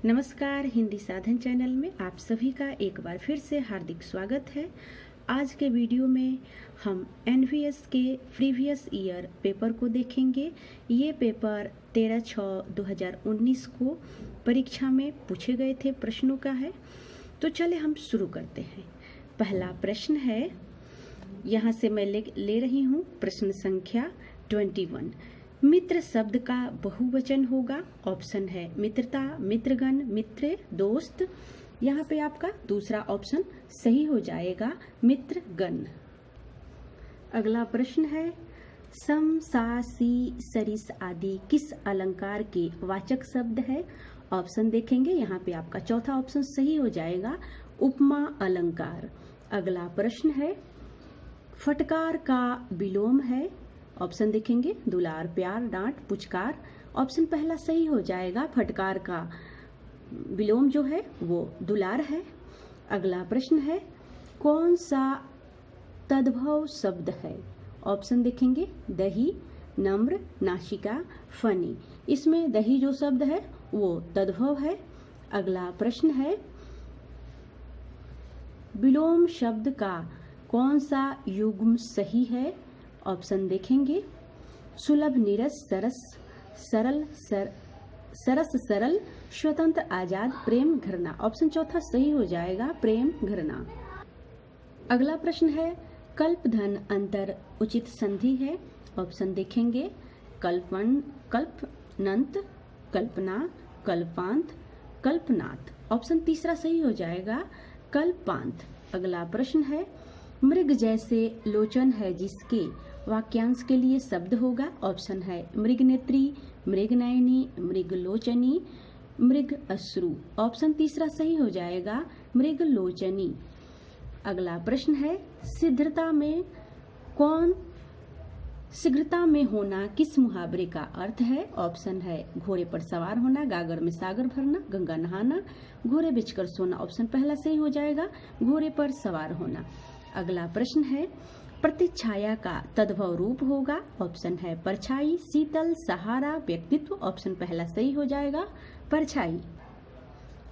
नमस्कार, हिंदी साधन चैनल में आप सभी का एक बार फिर से हार्दिक स्वागत है। आज के वीडियो में हम एनवीएस के प्रीवियस ईयर पेपर को देखेंगे। ये पेपर 13/6/2019 को परीक्षा में पूछे गए थे प्रश्नों का है। तो चले हम शुरू करते हैं। पहला प्रश्न है, यहाँ से मैं ले रही हूँ प्रश्न संख्या 21। मित्र शब्द का बहुवचन होगा। ऑप्शन है मित्रता, मित्रगण, मित्र, दोस्त। यहाँ पे आपका दूसरा ऑप्शन सही हो जाएगा, मित्रगण। अगला प्रश्न है, सम, सा, सी, सरिस आदि किस अलंकार के वाचक शब्द है? ऑप्शन देखेंगे, यहाँ पे आपका चौथा ऑप्शन सही हो जाएगा, उपमा अलंकार। अगला प्रश्न है, फटकार का विलोम है। ऑप्शन देखेंगे, दुलार, प्यार, डांट, पुचकार। ऑप्शन पहला सही हो जाएगा, फटकार का विलोम जो है वो दुलार है। अगला प्रश्न है, कौन सा तद्भव शब्द है? ऑप्शन देखेंगे, दही, नम्र, नासिका, फनी। इसमें दही जो शब्द है वो तद्भव है। अगला प्रश्न है, विलोम शब्द का कौन सा युग्म सही है? ऑप्शन देखेंगे, सुलभ, नीरस, सरस, सरल, सरस, सरल, स्वतंत्र, आजाद, प्रेम, घृणा। ऑप्शन चौथा सही हो जाएगा, प्रेम, घृणा। अगला प्रश्न है, कल्पधन अंतर उचित संधि है। ऑप्शन देखेंगे, कल्पन, कल्पनंत, कल्पना, कल्पांत, कल्पनाथ। ऑप्शन तीसरा सही हो जाएगा, कल्पांत। अगला प्रश्न है, मृग जैसे लोचन है जिसके वाक्यांश के लिए शब्द होगा। ऑप्शन है मृगनेत्री, मृगनयनी, मृगलोचनी, मृग अश्रु। ऑप्शन तीसरा सही हो जाएगा, मृगलोचनी। अगला प्रश्न है, शीघ्रता में होना किस मुहावरे का अर्थ है? ऑप्शन है घोड़े पर सवार होना, गागर में सागर भरना, गंगा नहाना, घोड़े बेचकर सोना। ऑप्शन पहला सही हो जाएगा, घोड़े पर सवार होना। अगला प्रश्न है, प्रतिछाया का तद्भव रूप होगा। ऑप्शन है परछाई, शीतल, सहारा, व्यक्तित्व। ऑप्शन पहला सही हो जाएगा, परछाई।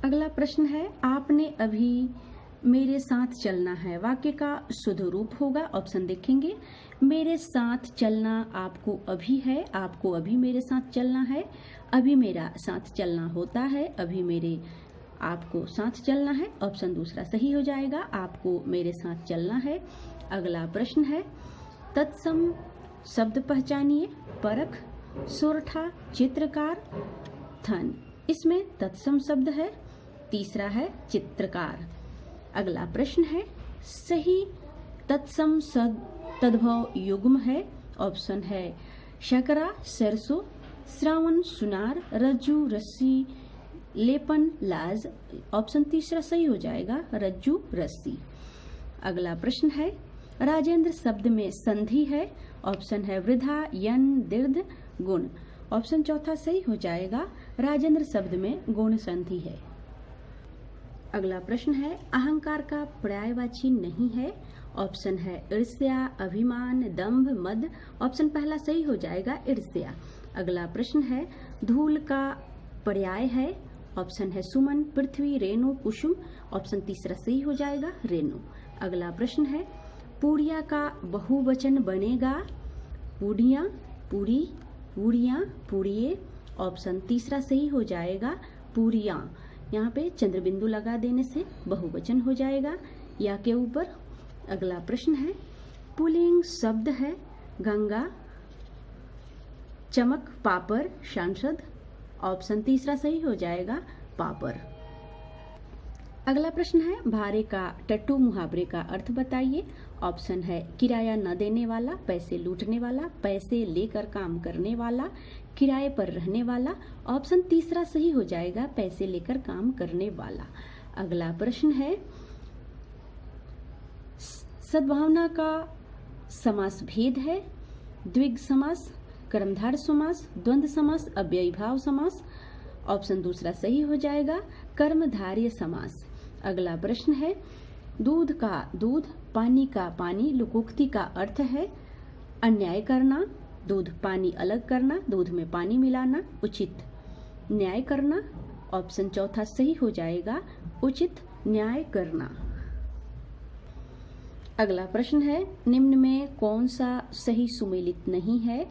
अगला प्रश्न है, आपने अभी मेरे साथ चलना है वाक्य का शुद्ध रूप होगा। ऑप्शन देखेंगे, मेरे साथ चलना आपको अभी है, आपको अभी मेरे साथ चलना है, अभी मेरा साथ चलना होता है, अभी मेरे आपको साथ चलना है। ऑप्शन दूसरा सही हो जाएगा, आपको मेरे साथ चलना है। अगला प्रश्न है, तत्सम शब्द पहचानिए। परख, सोरठा, चित्रकार, थन। इसमें तत्सम शब्द है, तीसरा है चित्रकार। अगला प्रश्न है, सही तत्सम तद्भव युग्म है। ऑप्शन है शकरा, सरसों, श्रावण, सुनार, रज्जू, रस्सी, लेपन, लाज। ऑप्शन तीसरा सही हो जाएगा, रज्जू, रस्सी। अगला प्रश्न है, राजेंद्र शब्द में संधि है। ऑप्शन है वृद्धा, यन, दीर्घ, गुण। ऑप्शन चौथा सही हो जाएगा, राजेंद्र शब्द में गुण संधि है। अगला प्रश्न है, अहंकार का पर्यायवाची नहीं है। ऑप्शन है ईर्ष्या, अभिमान, दंभ, मद। ऑप्शन पहला सही हो जाएगा, ईर्ष्या। अगला प्रश्न है, धूल का पर्याय है। ऑप्शन है सुमन, पृथ्वी, रेणु, कुसुम। ऑप्शन तीसरा सही हो जाएगा, रेणु। अगला प्रश्न है, पूड़िया का बहुवचन बनेगा। पूड़िया, पूरी, पूड़िया, पूड़िए। ऑप्शन तीसरा सही हो जाएगा, पूरिया। यहाँ पे चंद्र बिंदु लगा देने से बहुवचन हो जाएगा या के ऊपर। अगला प्रश्न है, पुल्लिंग शब्द है गंगा, चमक, पापर, सांसद। ऑप्शन तीसरा सही हो जाएगा, पापर। अगला प्रश्न है, भारे का टट्टू मुहावरे का अर्थ बताइए। ऑप्शन है किराया न देने वाला, पैसे लूटने वाला, पैसे लेकर काम करने वाला, किराए पर रहने वाला। ऑप्शन तीसरा सही हो जाएगा, पैसे लेकर काम करने वाला। अगला प्रश्न है, सद्भावना का समास भेद है। द्विग समास, कर्मधार समास, द्वंद्व समास, अव्ययीभाव समास। ऑप्शन दूसरा सही हो जाएगा, कर्मधारय समास। अगला प्रश्न है, दूध का दूध, पानी का पानी, लोकोक्ति का अर्थ है अन्याय करना, दूध पानी अलग करना, दूध में पानी मिलाना, उचित न्याय करना, ऑप्शन चौथा सही हो जाएगा उचित न्याय करना। अगला प्रश्न है, निम्न में कौन सा सही सुमेलित नहीं है?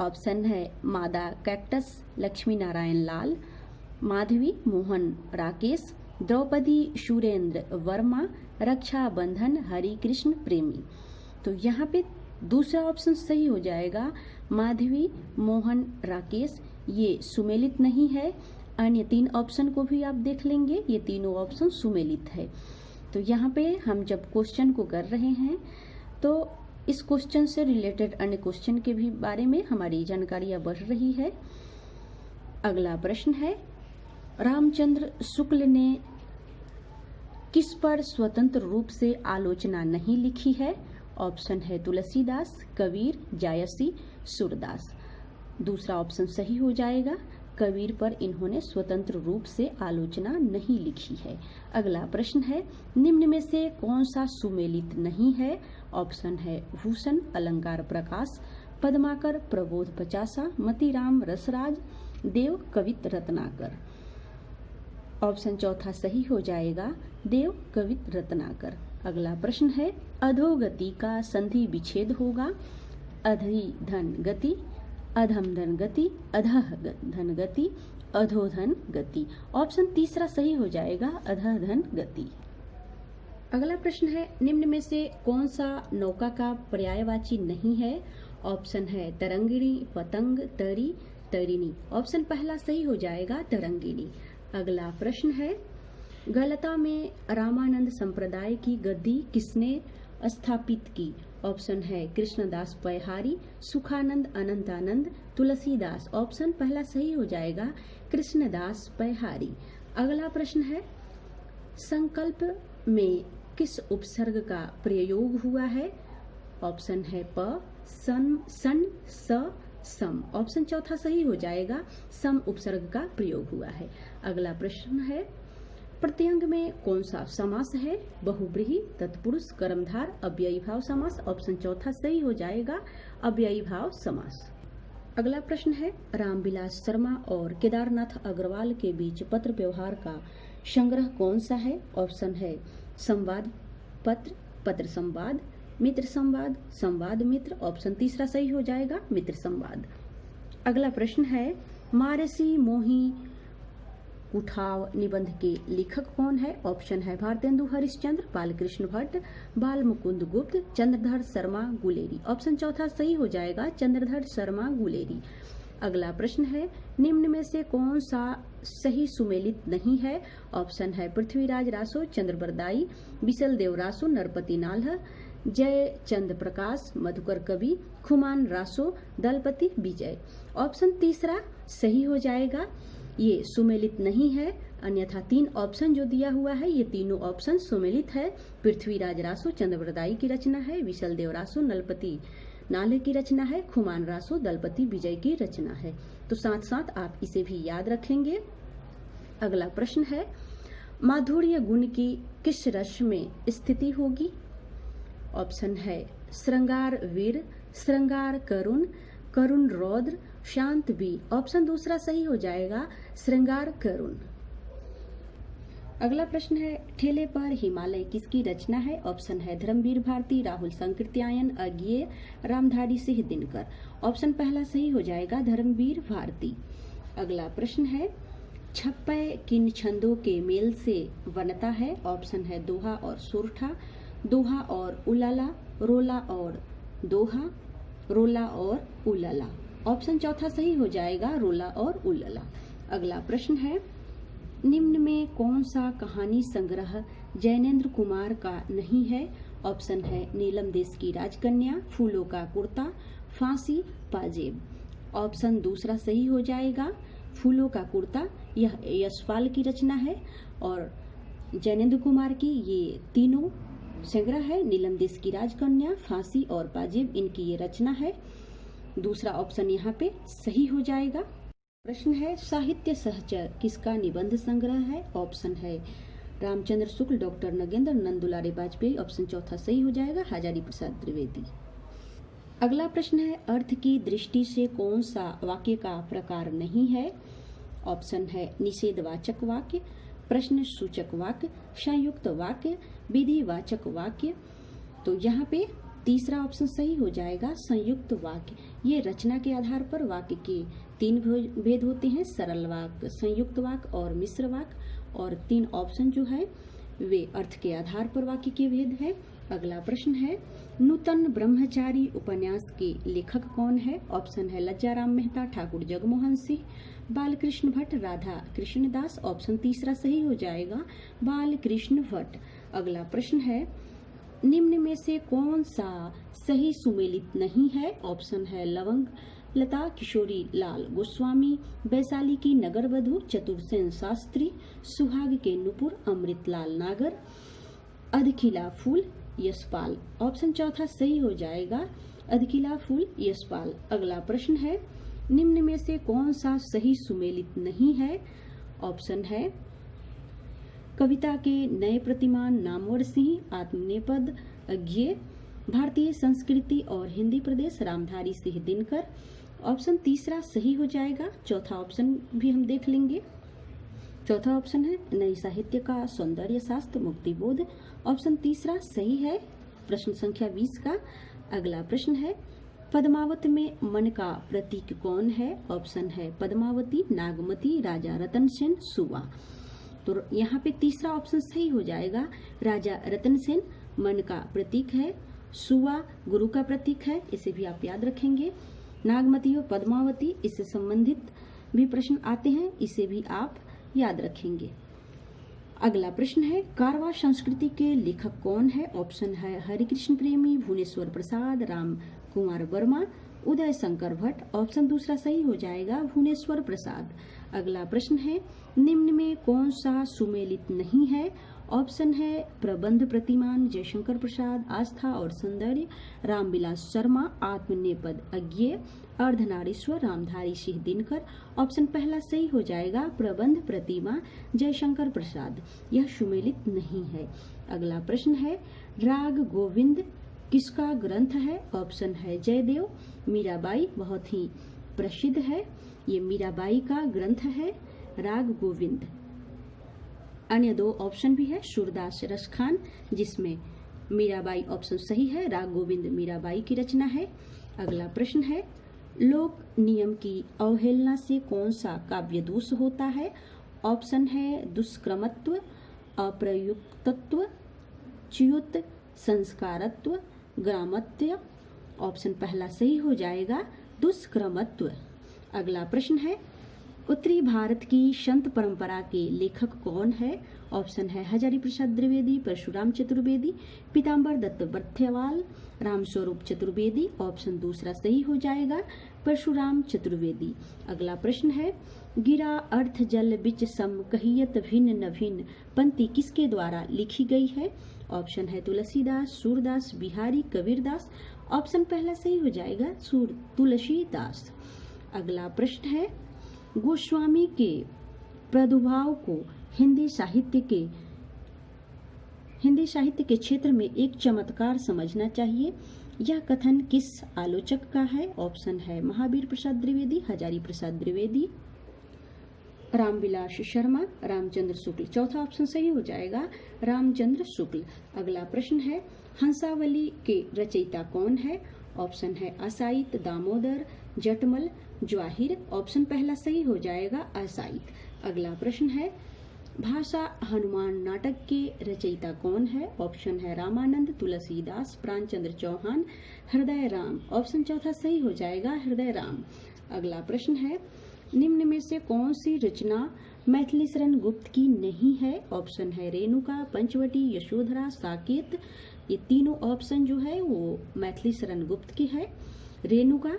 ऑप्शन है मादा कैक्टस लक्ष्मी नारायण लाल, माधवी मोहन राकेश, द्रौपदी सुरेंद्र वर्मा, रक्षा बंधन हरि कृष्ण प्रेमी। तो यहाँ पे दूसरा ऑप्शन सही हो जाएगा माधवी मोहन राकेश, ये सुमेलित नहीं है। अन्य 3 ऑप्शन को भी आप देख लेंगे, ये तीनों ऑप्शन सुमेलित है। तो यहाँ पे हम जब क्वेश्चन को कर रहे हैं तो इस क्वेश्चन से रिलेटेड अन्य क्वेश्चन के भी बारे में हमारी जानकारियां बढ़ रही है। अगला प्रश्न है, रामचंद्र शुक्ल ने किस पर स्वतंत्र रूप से आलोचना नहीं लिखी है? ऑप्शन है तुलसीदास, कबीर, जायसी, सूरदास। दूसरा ऑप्शन सही हो जाएगा, कबीर पर इन्होंने स्वतंत्र रूप से आलोचना नहीं लिखी है। अगला प्रश्न है, निम्न में से कौन सा सुमेलित नहीं है? ऑप्शन है भूषण अलंकार प्रकाश, पद्माकर प्रबोध पचासा, मतीराम रसराज, देव कवित रत्नाकर। ऑप्शन चौथा सही हो जाएगा देव कवित रत्नाकर। अगला प्रश्न है, अधोगति का संधि विच्छेद होगा? अधि धन गति, अधम धन गति, अधः धन गति, अधोधन गति। ऑप्शन तीसरा सही हो जाएगा अधः धन गति। अगला प्रश्न है, निम्न में से कौन सा नौका का पर्यायवाची नहीं है? ऑप्शन है तरंगिणी, पतंग, तरी, तरिणी। ऑप्शन पहला सही हो जाएगा तरंगिणी। अगला प्रश्न है, गलता में रामानंद संप्रदाय की गद्दी किसने स्थापित की? ऑप्शन है कृष्णदास पैहारी, सुखानंद अनंतानंद, तुलसीदास। ऑप्शन पहला सही हो जाएगा कृष्णदास पैहारी। अगला प्रश्न है, संकल्प में किस उपसर्ग का प्रयोग हुआ है? ऑप्शन है प, सन, सन, स, सम। ऑप्शन चौथा सही हो जाएगा सम उपसर्ग का प्रयोग हुआ है। अगला प्रश्न है, प्रत्यंग में कौन सा समास है? बहुब्रीहि, तत्पुरुष, कर्मधार, अव्ययी भाव समास। ऑप्शन चौथा सही हो जाएगा अव्ययी भाव समास। अगला प्रश्न है, रामविलास शर्मा और केदारनाथ अग्रवाल के बीच पत्र व्यवहार का संग्रह कौन सा है? ऑप्शन है संवाद पत्र, पत्र संवाद, मित्र संवाद, संवाद मित्र। ऑप्शन तीसरा सही हो जाएगा मित्र संवाद। अगला प्रश्न है, मारसी मोही उठाव निबंध के लेखक कौन है? ऑप्शन है भारतेंदु हरिश्चंद्र, बालकृष्ण भट्ट, बाल मुकुंद गुप्त, चंद्रधर शर्मा गुलेरी। ऑप्शन चौथा सही हो जाएगा चंद्रधर शर्मा गुलेरी। अगला प्रश्न है, निम्न में से कौन सा सही सुमेलित नहीं है? ऑप्शन है पृथ्वीराज रासो, चंद्रबरदाई, विशल देव रासो, नरपति नाल्ह, जय चंद प्रकाश, मधुकर कवि, खुमान रासो, दलपति विजय। ऑप्शन तीसरा सही हो जाएगा, ये सुमेलित नहीं है। अन्यथा 3 ऑप्शन जो दिया हुआ है ये तीनों ऑप्शन सुमेलित है। पृथ्वीराज रासो चंद्रबरदाई की रचना है, विशल देव रासो नलपति नाले की रचना है, खुमान रासो दलपति विजय की रचना है। तो साथ साथ आप इसे भी याद रखेंगे। अगला प्रश्न है, माधुर्य गुण की किस रस में स्थिति होगी? ऑप्शन है श्रृंगार वीर, श्रृंगार करुण, करुण रौद्र, शांत वीर। ऑप्शन दूसरा सही हो जाएगा श्रृंगार करुण। अगला प्रश्न है, ठेले पर हिमालय किसकी रचना है? ऑप्शन है धर्मवीर भारती, राहुल संकृत्यायन, अज्ञेय, रामधारी सिंह दिनकर। ऑप्शन पहला सही हो जाएगा धर्मवीर भारती। अगला प्रश्न है, छप्पय किन छंदों के मेल से बनता है? ऑप्शन है दोहा और सोरठा, दोहा और उलाला, रोला और दोहा, रोला और उलाला। ऑप्शन चौथा सही हो जाएगा रोला और उलाला। अगला प्रश्न है, निम्न में कौन सा कहानी संग्रह जैनेन्द्र कुमार का नहीं है? ऑप्शन है नीलम देश की राजकन्या, फूलों का कुर्ता, फांसी, पाजेब। ऑप्शन दूसरा सही हो जाएगा फूलों का कुर्ता, यह यशपाल की रचना है और जैनेन्द्र कुमार की ये तीनों संग्रह है, नीलम देश की राजकन्या, फांसी और पाजेब, इनकी ये रचना है। दूसरा ऑप्शन यहाँ पे सही हो जाएगा। प्रश्न है, साहित्य सहचर किसका निबंध संग्रह है? ऑप्शन है रामचंद्र शुक्ल, डॉक्टर नगेंद्र, नंद दुलारे वाजपेयी। ऑप्शन चौथा सही हो जाएगा हजारी प्रसाद द्विवेदी। अगला प्रश्न है, अर्थ की दृष्टि से कौन सा वाक्य का प्रकार नहीं है? ऑप्शन है निषेधवाचक वाक्य, प्रश्न सूचक वाक्य, संयुक्त वाक्य, विधिवाचक वाक्य। तो यहाँ पे तीसरा ऑप्शन सही हो जाएगा, संयुक्त वाक्य। ये रचना के आधार पर वाक्य के 3 भेद होते हैं, सरल वाक्य, संयुक्त वाक्य और मिश्र वाक्य। और 3 ऑप्शन जो है वे अर्थ के आधार पर वाक्य के भेद है। अगला प्रश्न है, नूतन ब्रह्मचारी उपन्यास के लेखक कौन है? ऑप्शन है लज्जाराम मेहता, ठाकुर जगमोहन सिंह, बालकृष्ण भट्ट, राधा कृष्णदास। ऑप्शन तीसरा सही हो जाएगा, बालकृष्ण भट्ट। अगला प्रश्न है, निम्न में से कौन सा सही सुमेलित नहीं है? ऑप्शन है लवंग लता किशोरी लाल गोस्वामी, वैशाली की नगर वधु चतुर्सेन शास्त्री, सुहाग के नुपुर अमृतलाल नागर, अधखिला फूल यशपाल। ऑप्शन चौथा सही हो जाएगा, अधखिला फूल यशपाल। अगला प्रश्न है, निम्न में से कौन सा सही सुमेलित नहीं है? ऑप्शन है कविता के नए प्रतिमान नामवर सिंह, आत्मनेपद अज्ञेय, भारतीय संस्कृति और हिंदी प्रदेश रामधारी सिंह दिनकर। ऑप्शन तीसरा सही हो जाएगा। चौथा ऑप्शन भी हम देख लेंगे। चौथा ऑप्शन है नई साहित्य का सौंदर्य शास्त्र मुक्तिबोध। ऑप्शन तीसरा सही है, प्रश्न संख्या 20 का। अगला प्रश्न है, पद्मावत में मन का प्रतीक कौन है? ऑप्शन है पद्मावती, नागमती, राजा रतन सेन, सुवा। तो यहाँ पे तीसरा ऑप्शन सही हो जाएगा, राजा रतन सेन मन का प्रतीक है, सुवा गुरु का प्रतीक है, इसे भी आप याद रखेंगे। नागमती और पद्मावती इससे संबंधित भी प्रश्न आते हैं, इसे भी आप याद रखेंगे। अगला प्रश्न है, कारवा संस्कृति के लेखक कौन है? ऑप्शन है हरिकृष्ण प्रेमी, भुवनेश्वर प्रसाद, राम कुमार वर्मा, उदय शंकर भट्ट। ऑप्शन दूसरा सही हो जाएगा, भुवनेश्वर प्रसाद। अगला प्रश्न है, निम्न में कौन सा सुमेलित नहीं है? ऑप्शन है प्रबंध प्रतिमान जयशंकर प्रसाद, आस्था और सौंदर्य रामविलास शर्मा, आत्मनेपद अज्ञेय, अर्धनारीश्वर रामधारी सिंह दिनकर। ऑप्शन पहला सही हो जाएगा, प्रबंध प्रतिमा जयशंकर प्रसाद, यह सुमेलित नहीं है। अगला प्रश्न है, राग गोविंद किसका ग्रंथ है? ऑप्शन है जयदेव, मीराबाई बहुत ही प्रसिद्ध है, ये मीराबाई का ग्रंथ है राग गोविंद। अन्य 2 ऑप्शन भी है, सूरदास रसखान, जिसमें मीराबाई ऑप्शन सही है, राग गोविंद मीराबाई की रचना है। अगला प्रश्न है, लोक नियम की अवहेलना से कौन सा काव्य दोष होता है? ऑप्शन है दुष्क्रमत्व, अप्रयुक्तत्व, च्युत, संस्कारत्व, ग्रामत्य। ऑप्शन पहला सही हो जाएगा, दुष्क्रमत्व। अगला प्रश्न है, उत्तरी भारत की संत परंपरा के लेखक कौन है? ऑप्शन है हजारी प्रसाद द्विवेदी, परशुराम चतुर्वेदी, पीताम्बर दत्त बर्थ्यवाल, रामस्वरूप चतुर्वेदी। ऑप्शन दूसरा सही हो जाएगा, परशुराम चतुर्वेदी। अगला प्रश्न है, गिरा अर्थ जल बिच सम कहियत भिन्न न भिन्न पंक्ति किसके द्वारा लिखी गई है? ऑप्शन है तुलसीदास, सूरदास, बिहारी, कबीरदास। ऑप्शन पहला सही हो जाएगा, तुलसीदास। अगला प्रश्न है, गोस्वामी के प्रादुर्भाव को हिंदी साहित्य के क्षेत्र में एक चमत्कार समझना चाहिए। यह कथन किस आलोचक का है? ऑप्शन है महावीर प्रसाद द्विवेदी, हजारी प्रसाद द्विवेदी, रामविलास शर्मा, रामचंद्र शुक्ल। चौथा ऑप्शन सही हो जाएगा, रामचंद्र शुक्ल। अगला प्रश्न है, हंसावली के रचयिता कौन है? ऑप्शन है असाइत, दामोदर, जटमल, जवाहिर। ऑप्शन पहला सही हो जाएगा, असाइत। अगला प्रश्न है, भाषा हनुमान नाटक के रचयिता कौन है? ऑप्शन है रामानंद, तुलसीदास, प्राणचंद्र चौहान, हृदय राम। ऑप्शन चौथा सही हो जाएगा, हृदय राम। अगला प्रश्न है, निम्न में से कौन सी रचना मैथिली शरण गुप्त की नहीं है? ऑप्शन है रेणुका, पंचवटी, यशोधरा, साकेत। ये तीनों ऑप्शन जो है वो मैथिली शरण गुप्त की है। रेणुका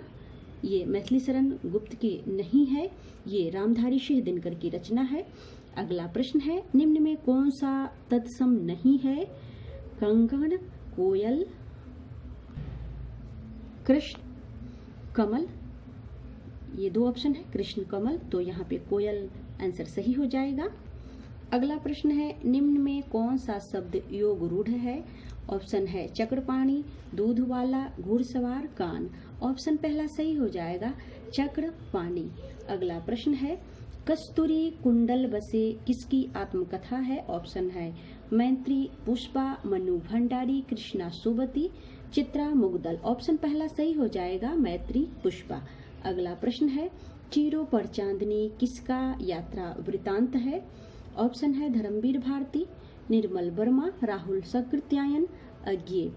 ये मैथिली शरण गुप्त की नहीं है, ये रामधारी सिंह दिनकर की रचना है। अगला प्रश्न है, निम्न में कौन सा तत्सम नहीं है? कंगन, कोयल, कृष्ण कमल। ये 2 ऑप्शन है, कृष्ण कमल, तो यहाँ पे कोयल आंसर सही हो जाएगा। अगला प्रश्न है, निम्न में कौन सा शब्द योग रूढ़ है? ऑप्शन है चक्रपाणी, दूध वाला, घुड़सवार, कान। ऑप्शन पहला सही हो जाएगा, चक्रपाणी। अगला प्रश्न है, कस्तूरी कुंडल बसे किसकी आत्मकथा है? ऑप्शन है मैत्री, पुष्पा, मनु भंडारी, कृष्णा सोबती, चित्रा मुगदल। ऑप्शन पहला सही हो जाएगा, मैत्री पुष्पा। अगला प्रश्न है, चीरों पर चांदनी किसका यात्रा वृतांत है? ऑप्शन है धर्मवीर भारती, निर्मल वर्मा, राहुल सकृत्यायन, अज्ञे।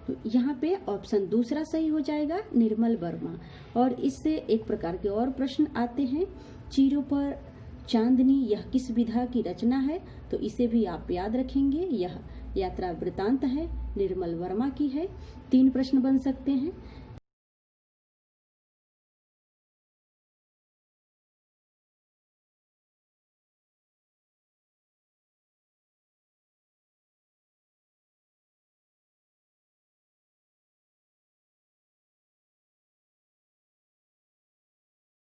तो यहाँ पे ऑप्शन दूसरा सही हो जाएगा, निर्मल वर्मा। और इससे एक प्रकार के और प्रश्न आते हैं, चीरों पर चांदनी यह किस विधा की रचना है? तो इसे भी आप याद रखेंगे, यह यात्रा वृतांत है, निर्मल वर्मा की है। 3 प्रश्न बन सकते हैं।